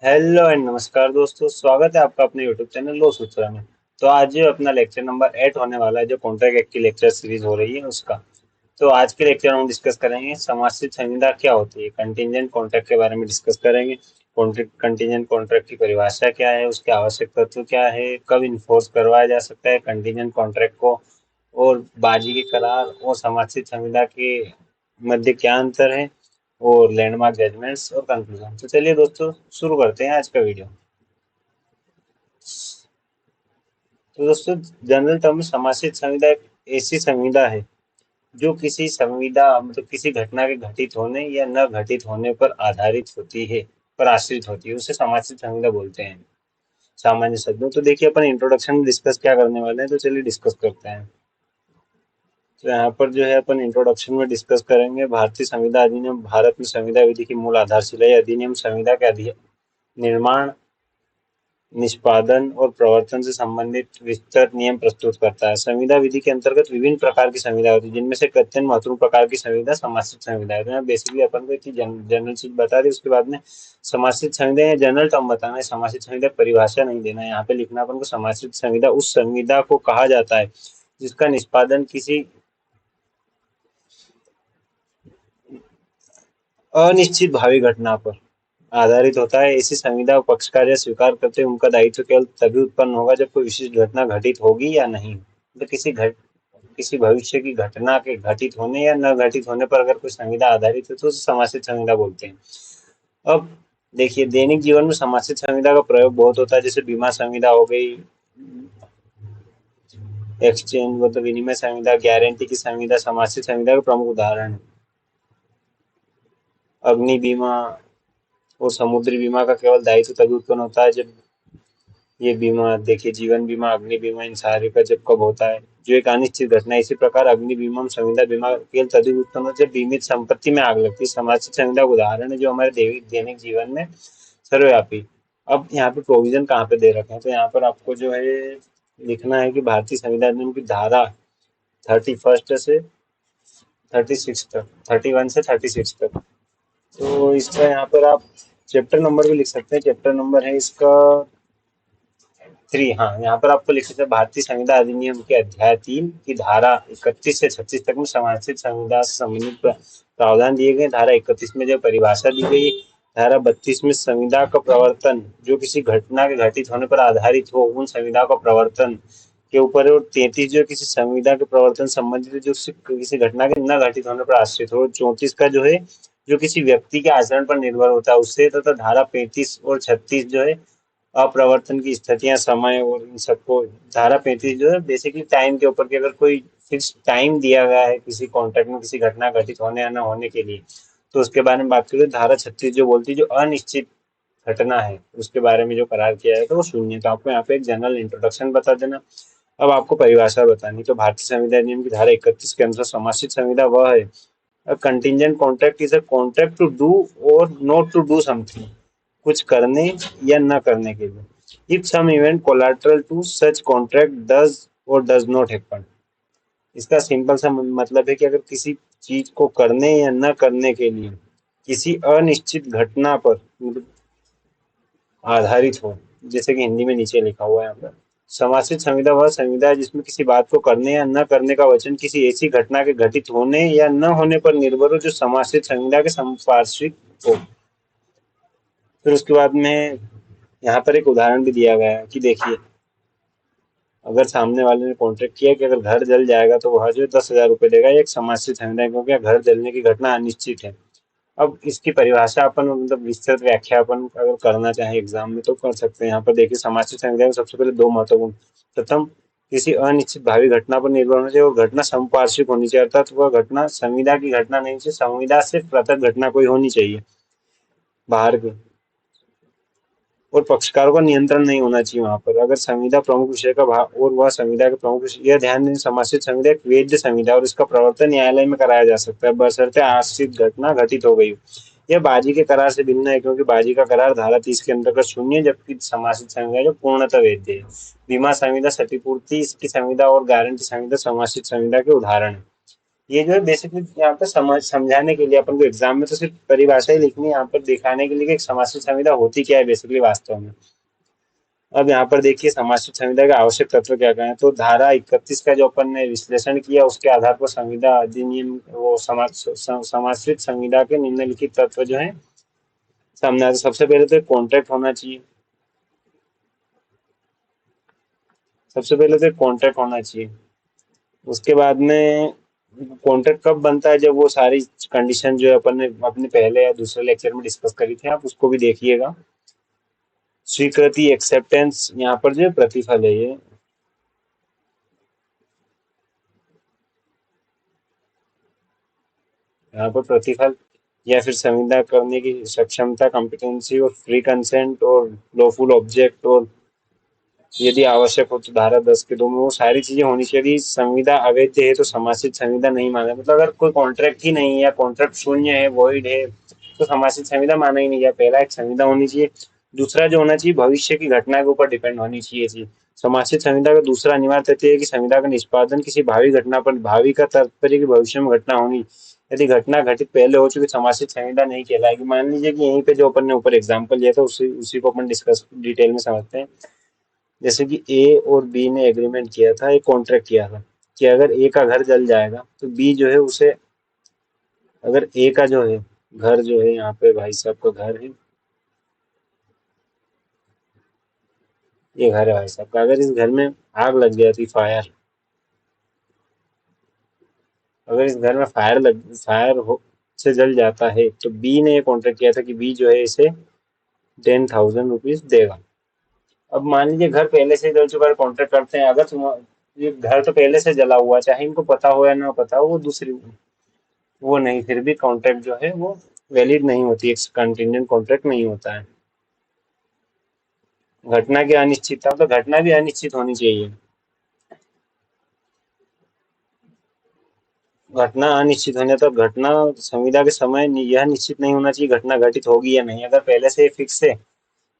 Hello and नमस्कार दोस्तों, स्वागत है आपका अपने यूट्यूब चैनल लो सूत्रा में। तो आज जो अपना लेक्चर नंबर 8 होने वाला है, जो कॉन्ट्रैक्ट एक्ट की लेक्चर सीरीज हो रही है उसका। तो आज के लेक्चर में हम डिस्कस करेंगे समाश्रित संविदा क्या होती है, कंटीजेंट कॉन्ट्रैक्ट के बारे में डिस्कस करेंगे। कॉन्ट्रैक्ट कंटीजेंट कॉन्ट्रैक्ट की परिभाषा क्या है, उसके आवश्यक तत्व क्या है, कब इन्फोर्स करवाया जा सकता है कंटीजेंट कॉन्ट्रैक्ट को, और बाजी के करार और समाश्रित संविदा के मध्य क्या अंतर है, और लैंडमार्क जजमेंट्स और कंक्लूजन। तो चलिए दोस्तों, शुरू करते हैं आज का वीडियो। तो दोस्तों, जनरल टर्म में समासित संविदा एक ऐसी संविदा है जो किसी संविदा मतलब किसी घटना के घटित होने या न घटित होने पर आधारित होती है, पर आश्रित होती है, उसे समासित संविदा बोलते हैं सामान्य शब्दों। तो देखिए, अपन इंट्रोडक्शन में डिस्कस क्या करने वाले हैं, तो चलिए डिस्कस करते हैं। तो यहाँ पर जो है अपन इंट्रोडक्शन में डिस्कस करेंगे भारतीय संविदा अधिनियम। भारत में संविदा विधि की मूल आधारशिला है। अधिनियम संविदा के निर्माण, निष्पादन और प्रवर्तन से संबंधित विस्तृत नियम प्रस्तुत करता है। संविदा विधि के अंतर्गत विभिन्न प्रकार की संविदा होती है, जिनमें से अत्यंत महत्वपूर्ण प्रकार की संविदा समाश्रित संविदा है। तो मैं बेसिकली अपन को एक जनरल चीज बता दी, उसके बाद में समाश्रित संविदा या जनरल टर्म बताना है। समाश्रित संविदा परिभाषा नहीं देना है, यहाँ पे लिखना अपन को समाश्रित संविदा उस संविदा को कहा जाता है जिसका निष्पादन किसी अनिश्चित भावी घटना पर आधारित होता है। ऐसी संविदा को पक्षकार या स्वीकार करते हैं, उनका दायित्व केवल तभी उत्पन्न होगा जब कोई विशिष्ट घटना घटित होगी या नहीं। तो किसी भविष्य की घटना के घटित होने या न घटित होने पर अगर कोई संविदा आधारित है तो उसे समासित संविदा बोलते हैं। अब देखिए, दैनिक जीवन में समासित संविदा का प्रयोग बहुत होता है, जैसे बीमा संविदा हो गई, एक्सचेंज मतलब विनिमय संविदा, गारंटी की संविदा समासित संविदा का प्रमुख उदाहरण है। अग्नि बीमा और समुद्री बीमा का केवल दायित्व तभी उत्पन्न होता है जब ये बीमा, देखिए, जीवन बीमा, अग्नि बीमा, इन सारे का जब कब होता है, जो एक अनिश्चित घटना है। इसी प्रकार अग्नि बीमा, संविदा बीमा केवल तभी उत्पन्न होता है जब बीमित संपत्ति में आग लगती है। समाजिक संविदा का उदाहरण है जो हमारे दैनिक जीवन में सर्वव्यापी। अब यहाँ पे प्रोविजन कहाँ पे दे रखे हैं, तो यहाँ पर आपको जो है लिखना है कि भारतीय संविधान नियम की धारा 31 से 36 तक, 31 से 36 तक। तो इसका यहाँ पर आप चैप्टर नंबर भी लिख सकते हैं। चैप्टर नंबर है इसका 3। हाँ, यहाँ पर आपको लिख सकते हैं भारतीय संविदा अधिनियम के अध्याय 3 की धारा 31 से 36 तक में समासित संविदा से संबंधित प्रावधान दिए गए। धारा 31 में जो परिभाषा दी गई, धारा 32 में संविदा का प्रवर्तन जो किसी घटना के घटित होने पर आधारित हो, उन संविदा का प्रवर्तन के ऊपर है। और 33 जो किसी संविदा के प्रवर्तन संबंधित है जो किसी घटना के न घटित होने पर आश्रित हो। 34 का जो है जो किसी व्यक्ति के आचरण पर निर्भर होता है उससे, तथा धारा 35 और 36 जो है अप्रवर्तन की स्थितियां, समय और इन सबको। धारा 35 जो है बेसिकली टाइम के ऊपर, कि अगर कोई फिक्स टाइम दिया गया है किसी कॉन्ट्रैक्ट में किसी घटना घटित होने या न होने के लिए, तो उसके बारे में बात करें। धारा 36 जो बोलती है जो अनिश्चित घटना है उसके बारे में जो करार किया है तो वो शून्य। तो आपको यहाँ पे एक जनरल इंट्रोडक्शन बता देना। अब आपको परिभाषा बतानी। तो भारतीय संविधान नियम की धारा 31 के अनुसार समासित संविदा वह है, A contingent contract is a contract to do or not to do something, कुछ करने या न करने के लिए। If some event collateral to such contract does or does not happen, इसका सिंपल सा मतलब है कि अगर किसी चीज को करने या न करने के लिए किसी अनिश्चित घटना पर आधारित हो, जैसे कि हिंदी में नीचे लिखा हुआ है यहाँ पर। समासित संविदा वह संविदा है जिसमें किसी बात को करने या न करने का वचन किसी ऐसी घटना के घटित होने या न होने पर निर्भर हो जो समासित संविदा के संपार्श्विक हो। फिर उसके बाद में यहाँ पर एक उदाहरण भी दिया गया है कि देखिए, अगर सामने वाले ने कॉन्ट्रैक्ट किया कि अगर घर जल जाएगा तो वह जो 10,000 रुपये देगा, एक समासित संविदा है, क्योंकि घर जलने की घटना अनिश्चित है। अब इसकी परिभाषा अपन मतलब विस्तृत व्याख्या अपन अगर करना चाहे एग्जाम में तो कर सकते हैं। यहाँ पर देखिए, समाजिक संविधा में सबसे पहले दो महत्वपूर्ण, प्रथम किसी अनिश्चित भावी घटना पर निर्भर होना चाहिए और घटना संपार्श्विक होनी चाहिए, अर्थात वह घटना संविदा की घटना नहीं चाहिए, संविदा से पृथक घटना कोई होनी चाहिए बाहर की। और पक्षकारों का नियंत्रण नहीं होना चाहिए वहां पर। अगर संविदा प्रमुख विषय का भाग और वह संविदा के प्रमुख विषय, यह ध्यान दें समासित संविदा एक वैध संविदा और इसका प्रवर्तन न्यायालय में कराया जा सकता है बशर्ते आश्रित घटना घटित हो गई। यह बाजी के करार से भिन्न है, क्योंकि बाजी का करार धारा 30 के अंतर्गत शून्य, जबकि समासित संविदा जो पूर्णतः वैध है। बीमा संविदा, क्षतिपूर्ति की संविदा और गारंटी संविदा समासित संविदा के उदाहरण है। ये जो है बेसिकली यहाँ पर समझाने के लिए अपन को एग्जाम में तो सिर्फ परिभाषा ही लिखनी है, यहाँ पर दिखाने के लिए कि एक समाश्रित संविदा होती क्या है बेसिकली वास्तव में। अब यहाँ पर देखिए समाश्रित संविदा के आवश्यक तत्व क्या क्या है। तो धारा 31 का जो अपन ने विश्लेषण किया उसके आधार पर संविदा अधिनियम वो समाश्रित संविदा के निम्नलिखित तत्व जो है सामने आते। सबसे पहले तो एक कॉन्ट्रैक्ट होना चाहिए। सबसे पहले तो एक कॉन्ट्रैक्ट होना चाहिए। उसके बाद में कॉन्ट्रैक्ट कब बनता है, जब वो सारी कंडीशन जो है अपन ने अपने पहले या दूसरे लेक्चर में डिस्कस करी थी, आप उसको भी देखिएगा। स्वीकृति एक्सेप्टेंस, यहाँ पर जो प्रतिफल है ये, यहाँ पर प्रतिफल या फिर संविदा करने की सक्षमता, कॉम्पिटेंसी और फ्री कंसेंट और लॉफुल ऑब्जेक्ट, और यदि आवश्यक हो तो धारा 10 के 2 में वो सारी चीजें होनी चाहिए। संविदा अवैध है तो समासित संविदा नहीं माना, मतलब अगर कोई कॉन्ट्रैक्ट ही नहीं है या कॉन्ट्रैक्ट शून्य है, वॉइड है, तो समासित संविदा माना ही नहीं गया। पहला एक संविदा होनी चाहिए। दूसरा जो होना चाहिए भविष्य की घटना के ऊपर डिपेंड होनी चाहिए जी। समासित संविदा का दूसरा अनिवार्य तथ्य है कि संविदा का निष्पादन किसी भावी घटना पर, भावी का तात्पर्य की भविष्य में घटना होनी। यदि घटना घटित पहले हो चुकी समासित संविदा नहीं कहलाएगी। मान लीजिए कि यहीं पे जो अपन ने ऊपर एग्जांपल लिया था उसी उसी को अपन डिस्कस डिटेल में समझते हैं। जैसे कि ए और बी ने एग्रीमेंट किया था, एक कॉन्ट्रैक्ट किया था कि अगर ए का घर जल जाएगा तो बी जो है उसे, अगर ए का जो है घर जो है, यहाँ पे भाई साहब का घर है, ये घर है भाई साहब का, अगर इस घर में आग लग जाती, फायर, अगर इस घर में फायर हो से जल जाता है तो बी ने ये कॉन्ट्रैक्ट किया था कि बी जो है इसे 10,000 रुपीज देगा। अब मान लीजिए घर पहले से जल चुका है, कॉन्ट्रैक्ट करते हैं, अगर तुम, ये घर तो पहले से जला हुआ, चाहे इनको पता हो या ना पता हो, वो दूसरी, वो नहीं, फिर भी कॉन्ट्रैक्ट जो है वो वैलिड नहीं होती, एक कंटिजेंट कॉन्ट्रैक्ट नहीं होता है। घटना की अनिश्चितता, तो घटना भी अनिश्चित होनी चाहिए। घटना अनिश्चित होने तक, घटना संविदा के समय यह निश्चित नहीं होना चाहिए घटना घटित होगी या नहीं। अगर पहले से फिक्स है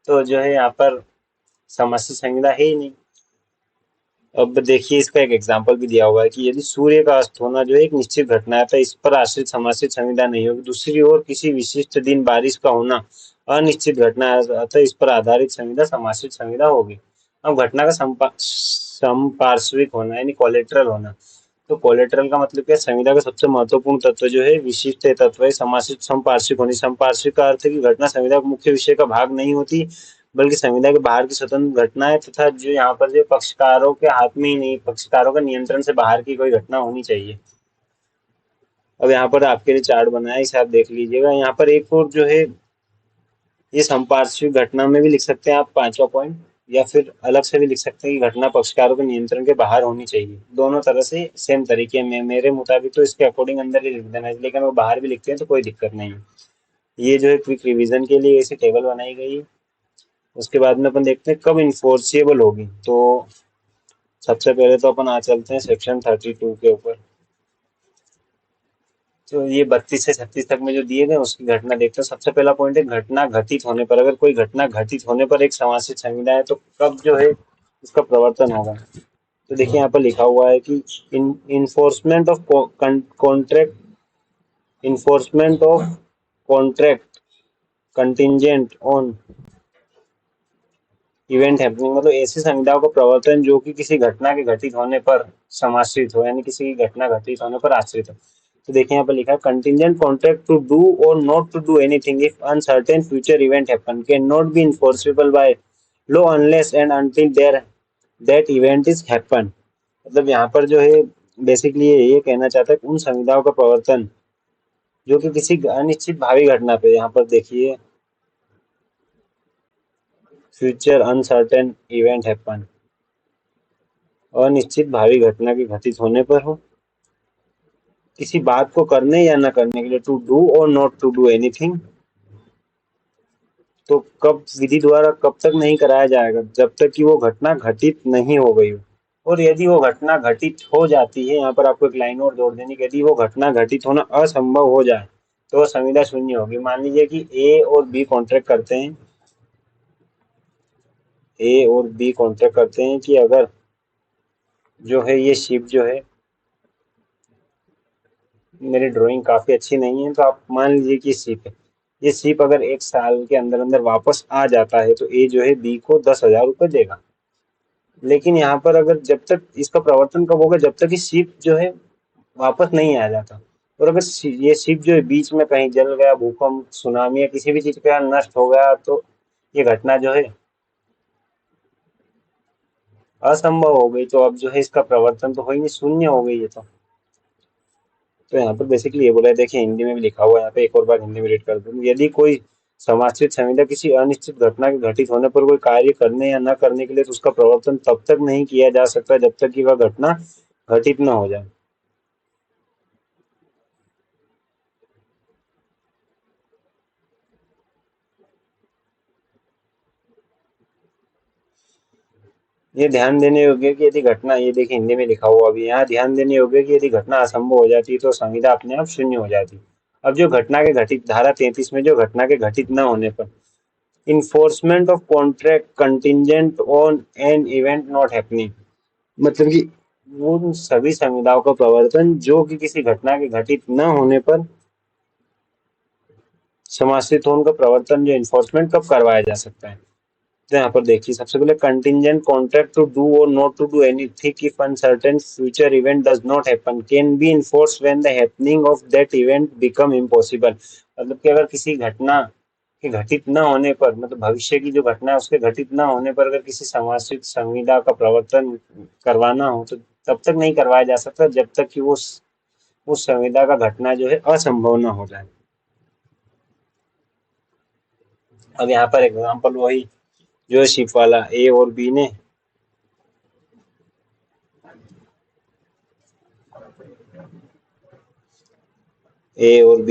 तो जो है यहाँ पर समस्या संविदा है ही नहीं। अब देखिए इसका एक एग्जांपल भी दिया हुआ है कि यदि सूर्य का अस्त होना जो है एक निश्चित घटना है तो इस पर आश्रित समाश्रित संविदा नहीं होगी। दूसरी ओर किसी विशिष्ट दिन बारिश का होना अनिश्चित घटना है, अतः इस पर आधारित संविदा समाश्रित संविदा होगी। अब घटना का संपार्श्विक होना यानी कोलेटरल होना। तो कोलेटरल का मतलब क्या है, संविदा का सबसे महत्वपूर्ण तत्व जो है विशिष्ट तत्व है। समाश्रित संपार्श्विक होनी, संपार्श्विक का अर्थ है कि घटना संविदा के मुख्य विषय का भाग नहीं होती बल्कि संविदा के बाहर की स्वतंत्र घटना है, तथा जो यहाँ पर जो पक्षकारों के हाथ में ही नहीं, पक्षकारों का नियंत्रण से बाहर की कोई घटना होनी चाहिए। अब यहाँ पर आपके लिए चार्ट बनाया है, इसे आप देख लीजिएगा। यहाँ पर एक और जो है ये संपार्श्विक घटना में भी लिख सकते हैं आप, पांचवा पॉइंट, या फिर अलग से भी लिख सकते हैं कि घटना पक्षकारों के नियंत्रण के बाहर होनी चाहिए। दोनों तरह से सेम तरीके में मेरे मुताबिक तो इसके अकॉर्डिंग अंदर ही लिख देना है, लेकिन वो बाहर भी लिखते हैं तो कोई दिक्कत नहीं है। ये जो है क्विक रिवीजन के लिए ऐसी टेबल बनाई गई है। उसके बाद में अपन देखते हैं कब इन्फोर्सिएबल होगी। तो सबसे पहले तो अपन आ चलते हैं सेक्शन 32 के ऊपर। तो ये 32 से 36 तक में जो दिए गए उसकी घटना देखते हैं। सबसे पहला पॉइंट है घटना घटित होने पर। अगर कोई घटना घटित होने पर एक समासित संविदा है तो कब जो है उसका प्रवर्तन होगा। तो देखिए यहाँ पर लिखा हुआ है कि enforcement of contract, enforcement of contract contingent on event happening, मतलब ऐसी संविधाओं का प्रवर्तन जो कि किसी घटना के घटित होने पर समाश्रित हो, यानी किसी की घटना घटित होने पर आश्रित हो। तो देखिए यहाँ पर लिखा है कंटिजेंट कॉन्ट्रैक्ट टू डू और not to do anything if uncertain future event happen can not be enforceable by law unless and until there that event is happen. मतलब यहाँ पर जो है बेसिकली ये कहना चाहता है कि उन संविधाओं का प्रवर्तन जो कि किसी अनिश्चित भावी घटना पे, यहाँ पर देखिए फ्यूचर अनसर्टेन इवेंट हैपन, अनिश्चित भावी घटना के घटित होने पर हो, किसी बात को करने या न करने के लिए, टू डू और नॉट टू डू एनीथिंग। तो कब विधि द्वारा कब तक नहीं कराया जाएगा, जब तक कि वो घटना घटित नहीं हो गई हो। और यदि वो घटना घटित हो जाती है, यहाँ पर आपको एक लाइन और जोड़ देनी कि यदि वो घटना घटित होना असंभव हो जाए तो संविदा शून्य होगी। मान लीजिए कि ए और बी कॉन्ट्रैक्ट करते हैं, ए और बी कॉन्ट्रैक्ट करते हैं कि अगर जो है ये शिप जो है मेरी ड्राइंग काफी अच्छी नहीं है, तो आप मान लीजिए कि शिप है। ये शिप अगर 1 साल के अंदर अंदर वापस आ जाता है तो ए जो है बी को 10,000 रुपये देगा। लेकिन यहाँ पर अगर जब तक इसका प्रवर्तन कब होगा, जब तक कि शिप जो है वापस नहीं आ जाता। और अगर ये शिप जो है बीच में कहीं जल गया, भूकंप, सुनामी या किसी भी चीज के कारण नष्ट हो गया, तो ये घटना जो है असंभव हो गई। तो अब जो है इसका प्रवर्तन तो हो ही नहीं, शून्य हो गई ये तो यहाँ पर बेसिकली ये बोला है, देखिए हिंदी में भी लिखा हुआ है यहाँ पे, एक और बार हिंदी में रीड कर दूँ। यदि कोई समाश्रित संविदा किसी अनिश्चित घटना के घटित होने पर कोई कार्य करने या न करने के लिए, तो उसका प्रवर्तन तब तक नहीं किया जा सकता जब तक कि वह घटना घटित न हो जाए। ये ध्यान देने योग्य है कि यदि घटना, ये देखिए हिंदी में लिखा हुआ अभी यहाँ, ध्यान देने योग्य है कि यदि घटना असंभव हो जाती है तो संविदा अपने आप शून्य हो जाती है। अब जो घटना के घटित, धारा 33 में जो घटना के घटित न होने पर enforcement of contract contingent on an event not happening, मतलब कि उन सभी संविदाओं का प्रवर्तन जो कि किसी घटना के घटित न होने पर समाश्रित हो, उनका प्रवर्तन जो इन्फोर्समेंट कब करवाया जा सकता है। तो यहाँ पर देखिए सबसे पहले कंटिजेंट कॉन्ट्रैक्ट टू डू और not to do anything if uncertain future event does not happen can be enforced when the happening of that event become impossible. मतलब कि अगर किसी घटना के घटित न होने पर, मतलब भविष्य की जो घटना है उसके घटित न होने पर अगर किसी समाश्रित संविदा का प्रवर्तन करवाना हो, तो तब तक नहीं करवाया जा सकता जब तक कि वो उस संविदा का घटना जो है असंभव न हो जाए। अब यहाँ पर एग्जाम्पल वही जो शिप वाला, ए और बी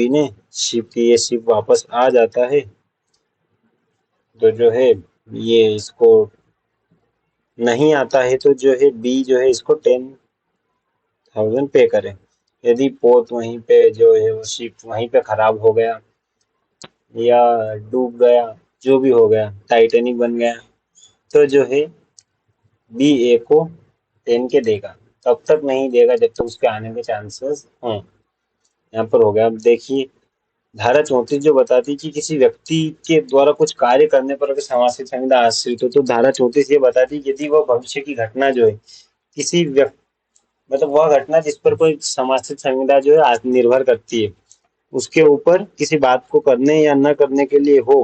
ने शिप की, ये शिप वापस आ जाता है, तो जो है ये इसको नहीं आता है, तो जो है बी जो है इसको 10,000 पे करे। यदि पोत वहीं पे जो है वो शिप वहीं पे खराब हो गया या डूब गया, जो भी हो गया, टाइटेनिक बन गया, तो जो है बी ए को 10 के देगा। तब तक नहीं देगा जब तक उसके आने के चांसेस हों। यहाँ पर हो गया। अब देखिए धारा 34 जो बताती है कि किसी व्यक्ति के द्वारा कुछ कार्य करने पर अगर समासित संविदा आश्रित हो, तो धारा 34 ये बताती है यदि वह भविष्य की घटना जो है किसी व्यक्ति, मतलब वह घटना जिस पर कोई समासित संविदा जो है निर्भर करती है, उसके ऊपर किसी बात को करने या न करने के लिए हो,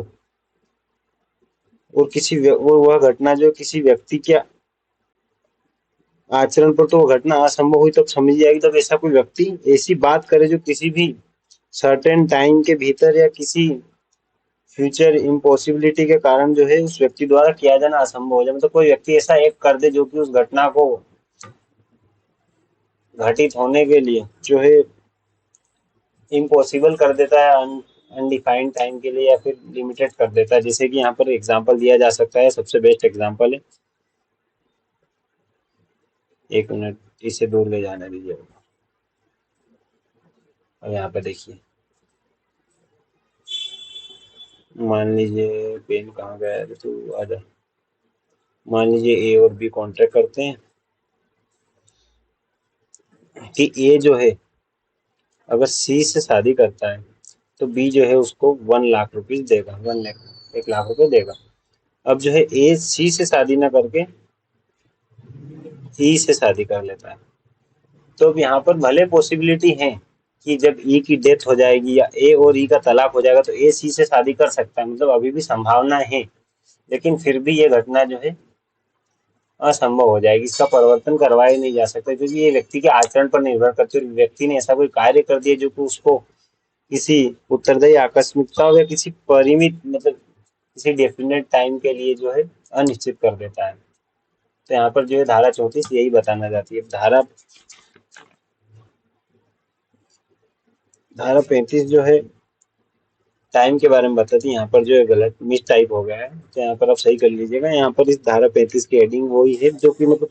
और वह घटना जो किसी व्यक्ति के आचरण पर, तो वो घटना असंभव हुई, तब समझ जाएगी तब ऐसा कोई व्यक्ति ऐसी बात करे जो किसी भी सर्टेन टाइम के भीतर या किसी फ्यूचर इम्पॉसिबिलिटी के कारण जो है उस व्यक्ति द्वारा किया जाना असंभव हो जाए। मतलब कोई व्यक्ति ऐसा एक कर दे जो कि उस घटना को घटित होने के लिए जो है इम्पॉसिबल कर देता है, अनडिफाइंड टाइम के लिए, या फिर लिमिटेड कर देता है। जैसे कि यहाँ पर एग्जांपल दिया जा सकता है, सबसे बेस्ट एग्जांपल है, एक मिनट इसे दूर ले जाने दीजिए। और यहाँ पे देखिए, मान लीजिए पेन कहाँ गया है, तो आजा। मान लीजिए ए और बी कॉन्ट्रैक्ट करते हैं कि ए जो है अगर सी से शादी करता है तो बी जो है उसको 1 लाख रुपीज देगा, 1 लाख, 1 लाख रुपए देगा। अब जो है ए सी से शादी ना करके ई से शादी कर लेता है, तो अब यहाँ पर भले पॉसिबिलिटी है कि जब ई की डेथ हो जाएगी या ए और ई का तलाक हो जाएगा तो ए सी से शादी कर सकता है, मतलब अभी भी संभावना है। लेकिन फिर भी ये घटना जो है असंभव हो जाएगी, इसका परिवर्तन करवाया ही नहीं जा सकता, क्योंकि ये व्यक्ति के आचरण पर निर्भर करते है। व्यक्ति ने ऐसा कोई कार्य कर दिया जो कि उसको किसी उत्तरदायी आकस्मिकता या किसी परिमित, मतलब किसी डेफिनेट टाइम के लिए जो है अनिश्चित कर देता है। तो यहाँ पर जो है धारा 34 यही बताना चाहती है। धारा 35 जो है टाइम के बारे में बताती है। यहाँ पर जो है गलत मिस टाइप हो गया है, तो यहाँ पर आप सही कर लीजिएगा। यहाँ पर इस धारा 35 की हेडिंग वही है जो कि मतलब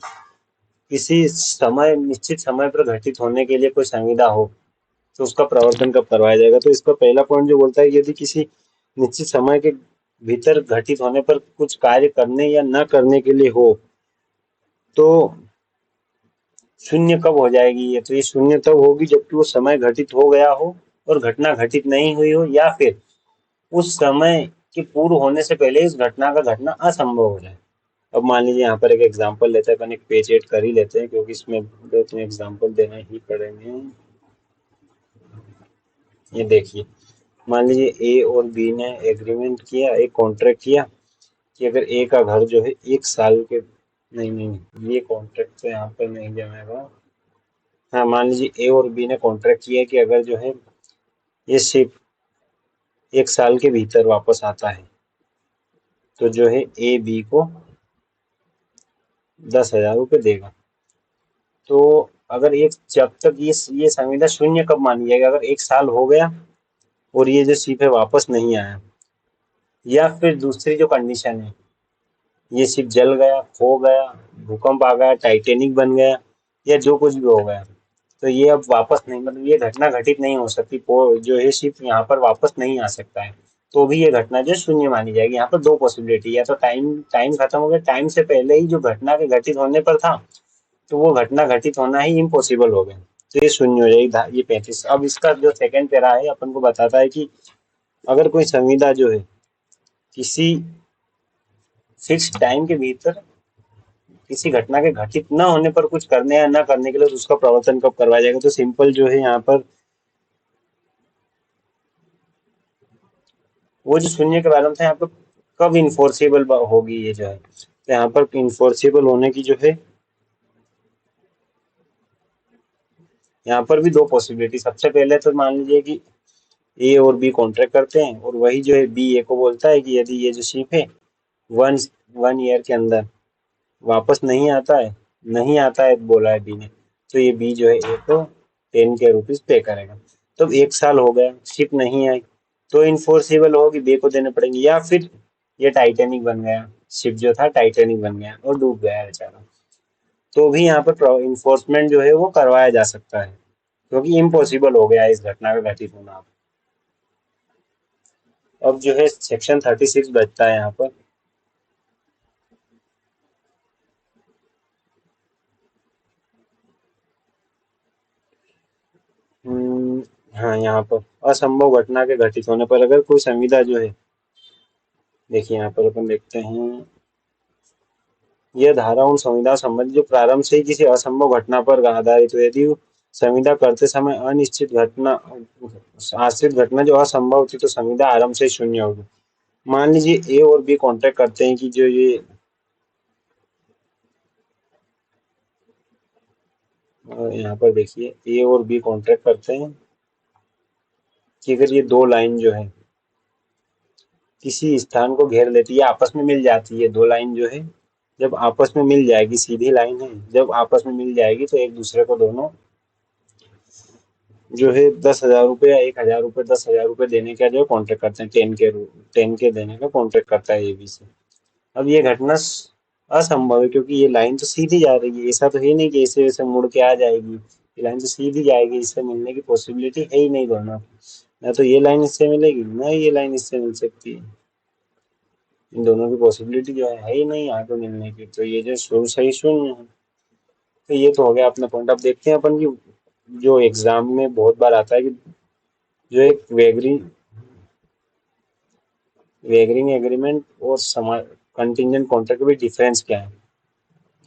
किसी समय, निश्चित समय पर घटित होने के लिए कोई संविदा हो तो उसका प्रवर्तन कब करवाया जाएगा। तो इसका पहला पॉइंट जो बोलता है यदि किसी निश्चित समय के भीतर घटित होने पर कुछ कार्य करने या न करने के लिए हो, तो शून्य कब हो जाएगी ये, तो ये शून्य तब होगी जबकि वो समय घटित हो गया हो और घटना घटित नहीं हुई हो, या फिर उस समय के पूर्व होने से पहले इस घटना का घटना असंभव हो जाए। अब मान लीजिए यहाँ पर एक एग्जांपल लेते हैं, अपन एक पेज ऐड कर ही लेते हैं क्योंकि इसमें दो तीन एग्जांपल देना ही पड़ेंगे। ये देखिए, मान लीजिए ए और बी ने एग्रीमेंट किया, एक कॉन्ट्रैक्ट किया कि अगर ए का घर जो है 1 साल के, नहीं नहीं ये कॉन्ट्रैक्ट तो यहाँ पर नहीं जमेगा। हाँ, मान लीजिए ए और बी ने कॉन्ट्रैक्ट किया कि अगर जो है ये शिप 1 साल के भीतर वापस आता है तो जो है ए बी को 10,000 रुपये देगा। तो अगर एक, जब तक ये संविदा शून्य कब मानी जाएगी, अगर 1 साल हो गया और ये जो शिप है वापस नहीं आया, या फिर दूसरी जो कंडीशन है, ये शिप जल गया, खो गया, भूकंप आ गया, टाइटेनिक बन गया, या जो कुछ भी हो गया, तो ये अब वापस नहीं, मतलब ये घटना घटित नहीं हो सकती, जो है शिप यहाँ पर वापस नहीं आ सकता है, तो भी ये घटना जो शून्य मानी जाएगी। यहाँ पर दो पॉसिबिलिटी, या तो टाइम टाइम खत्म हो गया, टाइम से पहले ही जो घटना के घटित होने पर था, तो वो घटना घटित होना ही इम्पॉसिबल हो गया, तो ये शून्य हो जाएगी। ये 35। अब इसका जो सेकंड पैरा है अपन को बताता है कि अगर कोई संविदा जो है किसी फिक्स टाइम के भीतर किसी घटना के घटित न होने पर कुछ करने या न करने के लिए, तो उसका प्रवर्तन कब करवाया जाएगा। तो सिंपल जो है यहाँ पर वो जो शून्य के बारे में था, यहाँ पर कब इन्फोर्सेबल होगी ये जो है, तो यहाँ पर इन्फोर्सेबल होने की जो है, यहाँ पर भी दो पॉसिबिलिटी। सबसे पहले तो मान लीजिए कि ए और बी कॉन्ट्रैक्ट करते हैं और वही जो है बी ए को बोलता है कि यदि ये जो शिप है वन 1 ईयर के अंदर वापस नहीं आता है बोला है बी ने, तो ये बी जो है ए को 10 के रुपीज पे करेगा। तो 1 साल हो गया, शिप नहीं आई, तो इन्फोर्सेबल होगी, बी को देने पड़ेंगे, या फिर ये टाइटेनिक बन गया, शिप जो था टाइटेनिक बन गया और डूब गया बेचारा, तो भी यहाँ पर इन्फोर्समेंट जो है वो करवाया जा सकता है, क्योंकि इम्पॉसिबल हो गया इस घटना का घटित होना। अब जो है सेक्शन 36 बचता है यहाँ पर। हाँ, यहाँ पर असंभव घटना के घटित होने पर अगर कोई संविदा जो है, देखिए यहाँ पर अपन देखते हैं, यह धारा उन संविदा संबंधी जो प्रारंभ से ही किसी असंभव घटना पर आधारित हो। यदि संविदा करते समय अनिश्चित घटना, आश्रित घटना जो असंभव थी, तो संविदा आरंभ से ही शून्य होगी। मान लीजिए ए और बी कॉन्ट्रैक्ट करते हैं कि जो ये यहाँ पर देखिए ए और बी कॉन्ट्रैक्ट करते हैं कि अगर ये दो लाइन जो है किसी स्थान को घेर लेती है, आपस में मिल जाती है, दो लाइन जो है जब आपस में मिल जाएगी, सीधी लाइन है, जब आपस में मिल जाएगी तो एक दूसरे को दोनों जो है 10,000 रुपये या 1,000 रुपये, 10,000 रुपये देने का जो कॉन्ट्रैक्ट करते हैं, 10 के देने का कॉन्ट्रैक्ट करता है ए बी से। अब ये घटना असंभव है क्योंकि ये लाइन तो सीधी जा रही है, ऐसा तो है नहीं कि ऐसे वैसे मुड़ के आ जाएगी, ये लाइन तो सीधी जाएगी, इससे मिलने की पॉसिबिलिटी है ही नहीं दोनों, ना तो ये लाइन इससे मिलेगी ना ये लाइन इससे मिल सकती है, इन दोनों की पॉसिबिलिटी जो है ही नहीं यहाँ पे मिलने की, तो ये जो शुरू सही शून्य है। तो ये तो हो गया अपना पॉइंट। अब देखते हैं अपन की जो एग्जाम में बहुत बार आता है कि जो एक वेगरिंग एग्रीमेंट और कंटिंजेंट कॉन्ट्रैक्ट के बीच डिफरेंस क्या है।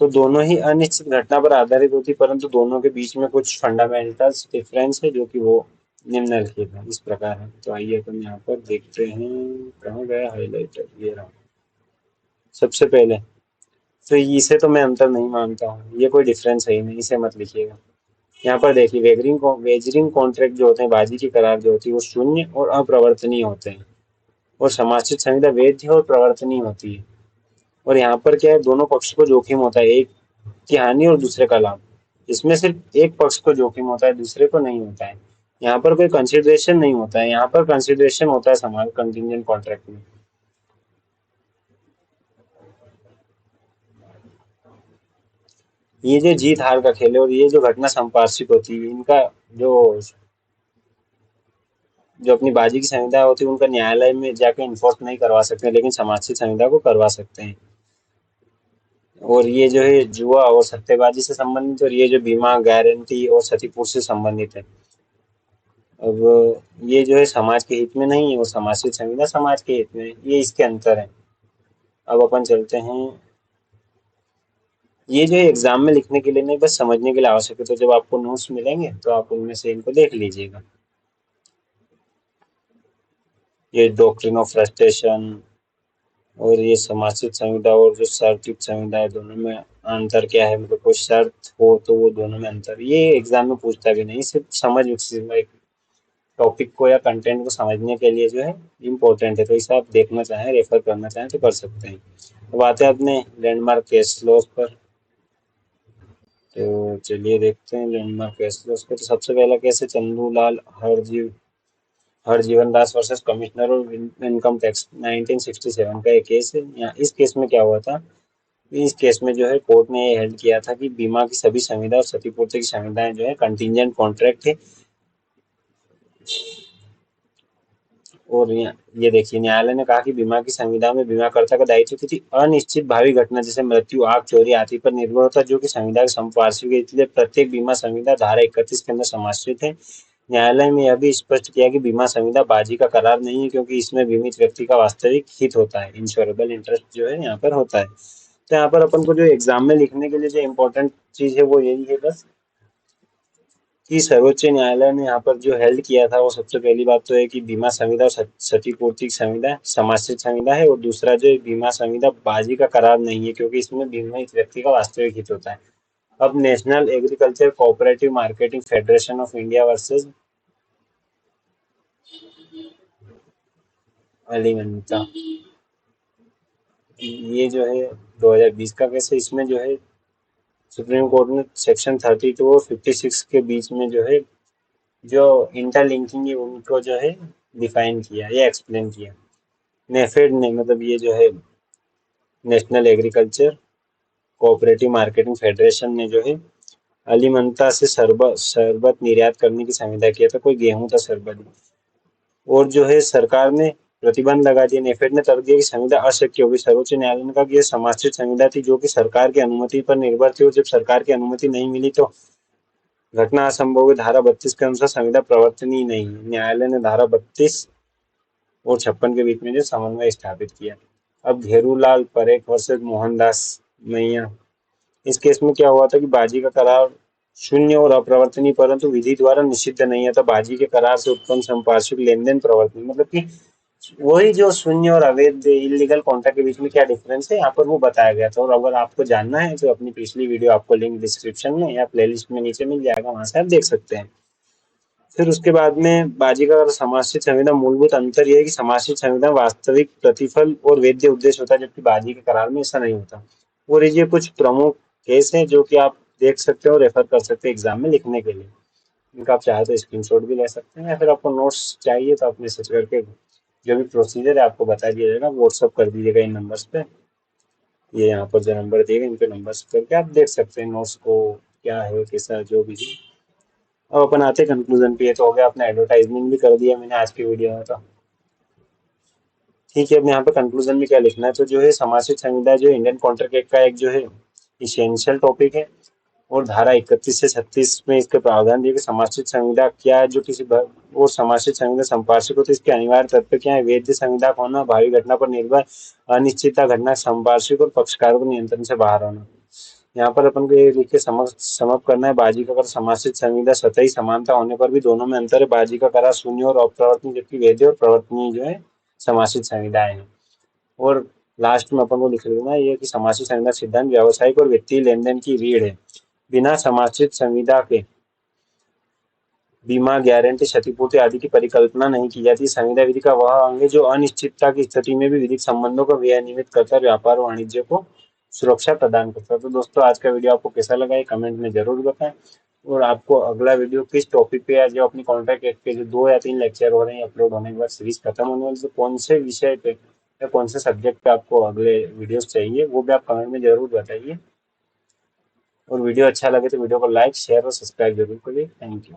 तो दोनों ही अनिश्चित घटना पर आधारित होती, परंतु दोनों के बीच में कुछ फंडामेंटल्स डिफरेंस है जो कि वो निम्नलिखित है, इस प्रकार है। तो आइए अपन यहाँ पर देखते हैं, कहाँ गया हाईलाइटर, ये रहा। सबसे पहले तो इसे तो मैं अंतर नहीं मानता हूँ, ये कोई डिफरेंस है ही नहीं, इसे मत लिखिएगा। यहाँ पर देखिए वेजरिंग कॉन्ट्रैक्ट जो होते हैं, बाजी की करार जो होती है, वो शून्य और अप्रवर्तनीय होते हैं, और समाश्रित संविदा वैध और प्रवर्तनीय होती है। और यहाँ पर क्या है, दोनों पक्ष को जोखिम होता है, एक की हानि और दूसरे का लाभ। इसमें सिर्फ एक पक्ष को जोखिम होता है, दूसरे को नहीं होता है। यहाँ पर कोई कंसिडरेशन नहीं होता है, यहाँ पर कंसिडरेशन होता है समाज कंटिंजेंट कॉन्ट्रैक्ट में। ये जो जीत हार का खेल है और ये जो घटना संपार्श्विक होती है, इनका जो जो अपनी बाजी की संविदा होती है, उनका न्यायालय में जाके इन्फोर्स नहीं करवा सकते, लेकिन समाज की संविदा को करवा सकते हैं। और ये जो है जुआ और सट्टेबाजी से संबंधित, और ये जो बीमा गारंटी और क्षतिपूर्ति से संबंधित है। अब ये जो है समाज के हित में नहीं है, और समाज संविदा समाज के हित में है। ये इसके अंतर है। अब अपन चलते हैं, ये जो एग्जाम में लिखने के लिए नहीं, बस समझने के लिए आवश्यक है। तो जब आपको नोट्स मिलेंगे तो आप उनमें से इनको देख लीजिएगा। ये डॉक्ट्रिन ऑफ फ्रस्ट्रेशन, और ये समासित संविदा और जो शर्तित संविदा है, दोनों में अंतर क्या है, मतलब कोई शर्त हो तो वो दोनों में अंतर, ये एग्जाम में पूछता भी नहीं, सिर्फ समझ एक टॉपिक को या कंटेंट को समझने के लिए जो है इम्पोर्टेंट है। तो इसे आप देखना चाहें, रेफर करना चाहें तो कर सकते हैं। अब आते हैं अपने लैंडमार्क केस लॉस पर। तो चलिए देखते हैं लैंडमार्क केस लॉस को। तो सबसे पहला केस है Chandulal Harjivan Das versus commissioner of income tax, 1967 का एक केस है। यहाँ इस केस में क्या हुआ था, इस केस में जो है कोर्ट ने ये हेल्ड किया था कि बीमा की सभी संविदा और क्षतिपूर्ति की संविदाएं जो है कंटिजेंट कॉन्ट्रैक्ट है। और ये देखिए, न्यायालय ने कहा कि बीमा की संविदा में बीमाकर्ता का दायित्व किसी अनिश्चित भावी घटना जैसे मृत्यु, आग, चोरी आदि पर निर्भर होता है, जो कि संविदा के संपार्श्विक है। इसलिए प्रत्येक बीमा संविदा धारा 31 के अंदर समाश्रित है। न्यायालय में यह भी स्पष्ट किया कि बीमा संविदा बाजी का करार नहीं है, क्योंकि इसमें बीमित व्यक्ति का वास्तविक हित होता है, इंश्योरेबल इंटरेस्ट जो है यहाँ पर होता है। तो यहाँ पर अपन को जो एग्जाम में लिखने के लिए जो इम्पोर्टेंट चीज है वो यही है बस, कि सर्वोच्च न्यायालय ने यहाँ पर जो हेल्ड किया था, वो सबसे पहली बात तो है कि बीमा संविदा और क्षतिपूर्ति संविदा समाश्रित संविदा है, और दूसरा जो बीमा संविदा बाजी का करार नहीं है, क्योंकि इसमें बीमित व्यक्ति का वास्तविक हित होता है। अब national agriculture cooperative marketing federation of India versus Aliganja, ये जो है 2020 का केस है। इसमें जो है सुप्रीम कोर्ट ने सेक्शन 32 और 56 के बीच में जो है जो इंटरलिंकिंग है उनको जो है डिफाइन किया या एक्सप्लेन किया। नेफेड ने, मतलब ये जो है national agriculture cooperative marketing federation ने जो है अलीमंता से शरबत निर्यात करने की संविदा किया था, कोई गेहूं था शरबत। और जो है सरकार ने प्रतिबंध लगा दिया। नेफेड ने तर्क दिया कि संविदा अशक्य होगी। सर्वोच्च न्यायालय ने कहा कि यह समाश्रित संविदा थी, जो कि सरकार की अनुमति पर निर्भर थी, और जब सरकार की अनुमति नहीं मिली तो घटना असंभव है। धारा 32 के अनुसार संविदा प्रवर्तनीय नहीं है। न्यायालय ने धारा 32 और 56 के बीच में जो समन्वय स्थापित किया। अब घेरूलाल परेख वर्सेस मोहनदास मैया, इस केस में क्या हुआ था कि बाजी का करार शून्य और अप्रवर्तनीय, परंतु विधि द्वारा निषिद्ध नहीं था। बाजी के करार से उत्पन्न संपार्श्विक लेन देन प्रवर्तनीय, मतलब कि वही जो शून्य और अवैध इलीगल कॉन्ट्रैक्ट के बीच में क्या डिफरेंस है यहाँ पर वो बताया गया था। और अगर आपको जानना है तो अपनी पिछली वीडियो, आपको लिंक डिस्क्रिप्शन में या प्लेलिस्ट में नीचे मिल जाएगा, वहां से आप देख सकते हैं। फिर उसके बाद में बाजीगर और समाश्रित संविदा, मूलभूत अंतर यह है कि समाश्रित संविदा वास्तविक प्रतिफल और वैध उद्देश्य होता है, जबकि बाजी के करार में ऐसा नहीं होता। और ये कुछ प्रमुख केस हैं जो कि आप देख सकते हो, रेफर कर सकते हैं एग्जाम में लिखने के लिए। इनका आप चाहे तो स्क्रीनशॉट भी ले सकते हैं, या फिर आपको नोट्स चाहिए तो आप मैसेज करके जो भी प्रोसीजर है आपको बता दिया जाएगा, व्हाट्सअप कर दीजिएगा इन नंबर्स पे। ये यहाँ पर जो नंबर दिए गए इन पे नंबर्स करके आप देख सकते हैं नोट्स को, क्या है कैसा जो भी है। अब अपन आते हैं कंक्लूजन पे। तो हो गया, अपना एडवर्टाइजमेंट भी कर दिया मैंने आज की वीडियो में। तो ठीक है, अब यहाँ पे कंक्लूजन में क्या लिखना है, तो जो है समासित संविदा जो इंडियन कॉन्ट्रैक्ट का एक जो है इसेंशियल टॉपिक है, और धारा 31 से 36 में इसके प्रावधान दिए कि समासित संविदा क्या है, जो किसी और समासित संविदा संपार्श्विक होती है, इसके अनिवार्य तत्व क्या है, वैध संविदा का होना, भावी घटना पर निर्भर अनिश्चितता घटना, संपार्श्विक और पक्षकारों को नियंत्रण से बाहर होना। यहाँ पर अपन को ये लिख के समअप करना है। बाजी का करार समासित संविदा सतही समानता होने पर भी दोनों में अंतर है। बाजी का करार शून्य और अप्रवर्तनीय, जबकि वैध और प्रवर्तनीय जो है समासित संविदाएं हैं। और लास्ट में अपन को लिख लेना है ये कि समासित संविदा सिद्धांत व्यावसायिक और वित्तीय लेन देन की रीढ़ है। बिना समासित संविदा के बीमा, गारंटी, क्षतिपूर्ति आदि की परिकल्पना नहीं की जाती। संविदा विधि का वह अंग है जो अनिश्चितता की स्थिति में भी विधिक संबंधों को विनियमित करता है, व्यापार वाणिज्य को सुरक्षा प्रदान करता है। तो दोस्तों, आज का वीडियो आपको कैसा लगा ये कमेंट में जरूर बताएं। और आपको अगला वीडियो किस टॉपिक पे, या जो अपनी कॉन्ट्रैक्ट एक्ट के जो 2 या 3 लेक्चर हो रहे हैं अपलोड होने के बाद सीरीज खत्म होने वाली, तो कौन से विषय पे या कौन से सब्जेक्ट पे आपको अगले वीडियोस चाहिए, वो भी आप कमेंट में जरूर बताइए। और वीडियो अच्छा लगे तो वीडियो को लाइक, शेयर और सब्सक्राइब जरूर करिए। Thank you.